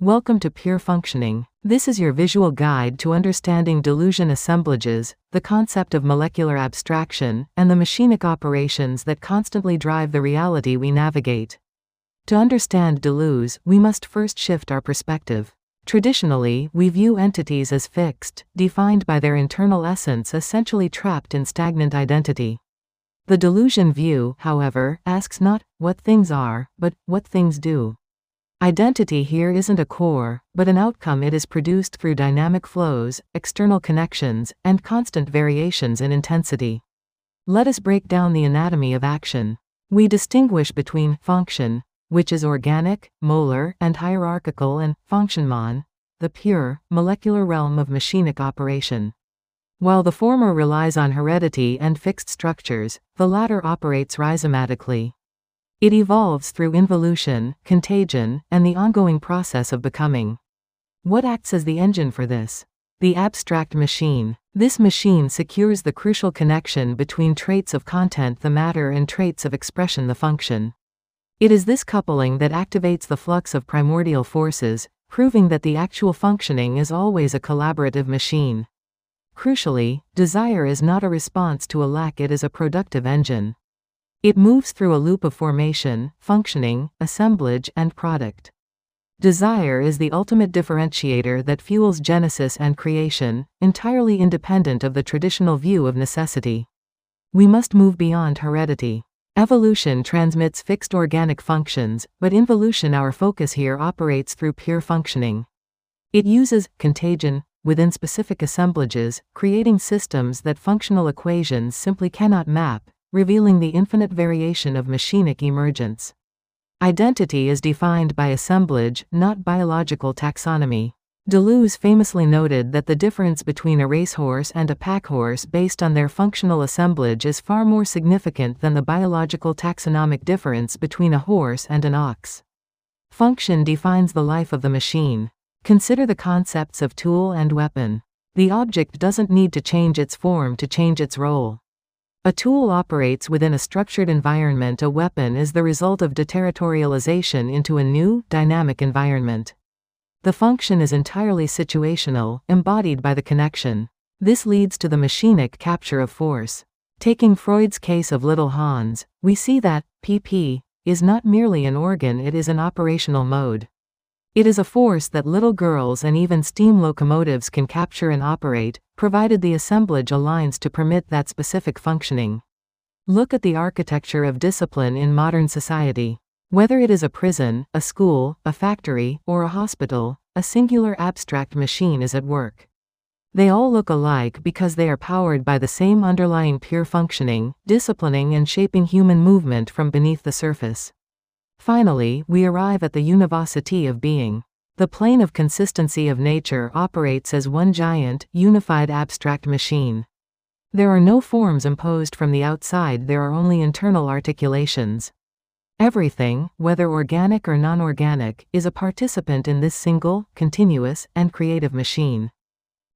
Welcome to Pure Functioning. This is your visual guide to understanding Deleuzian assemblages, the concept of molecular abstraction, and the machinic operations that constantly drive the reality we navigate. To understand Deleuze, we must first shift our perspective. Traditionally, we view entities as fixed, defined by their internal essence, essentially trapped in stagnant identity. The Deleuzian view, however, asks not what things are, but what things do. Identity here isn't a core, but an outcome. It is produced through dynamic flows, external connections, and constant variations in intensity. Let us break down the anatomy of action. We distinguish between fonction, which is organic, molar, and hierarchical, and fonctionnement, the pure, molecular realm of machinic operation. While the former relies on heredity and fixed structures, the latter operates rhizomatically. It evolves through involution, contagion, and the ongoing process of becoming. What acts as the engine for this? The abstract machine. This machine secures the crucial connection between traits of content, the matter, and traits of expression, the function. It is this coupling that activates the flux of primordial forces, proving that the actual functioning is always a collaborative machine. Crucially, desire is not a response to a lack, it is a productive engine. It moves through a loop of formation, functioning, assemblage, and product. Desire is the ultimate differentiator that fuels genesis and creation, entirely independent of the traditional view of necessity. We must move beyond heredity. Evolution transmits fixed organic functions, but involution, our focus here, operates through pure functioning. It uses contagion within specific assemblages, creating systems that functional equations simply cannot map, revealing the infinite variation of machinic emergence. Identity is defined by assemblage, not biological taxonomy. Deleuze famously noted that the difference between a racehorse and a packhorse based on their functional assemblage is far more significant than the biological taxonomic difference between a horse and an ox. Function defines the life of the machine. Consider the concepts of tool and weapon. The object doesn't need to change its form to change its role. A tool operates within a structured environment. A weapon is the result of deterritorialization into a new, dynamic environment. The function is entirely situational, embodied by the connection. This leads to the machinic capture of force. Taking Freud's case of little Hans, we see that PP is not merely an organ, it is an operational mode. It is a force that little girls and even steam locomotives can capture and operate, provided the assemblage aligns to permit that specific functioning. Look at the architecture of discipline in modern society. Whether it is a prison, a school, a factory, or a hospital, a singular abstract machine is at work. They all look alike because they are powered by the same underlying pure functioning, disciplining and shaping human movement from beneath the surface. Finally, we arrive at the univocity of being. The plane of consistency of nature operates as one giant, unified abstract machine. There are no forms imposed from the outside, there are only internal articulations. Everything, whether organic or non-organic, is a participant in this single, continuous, and creative machine.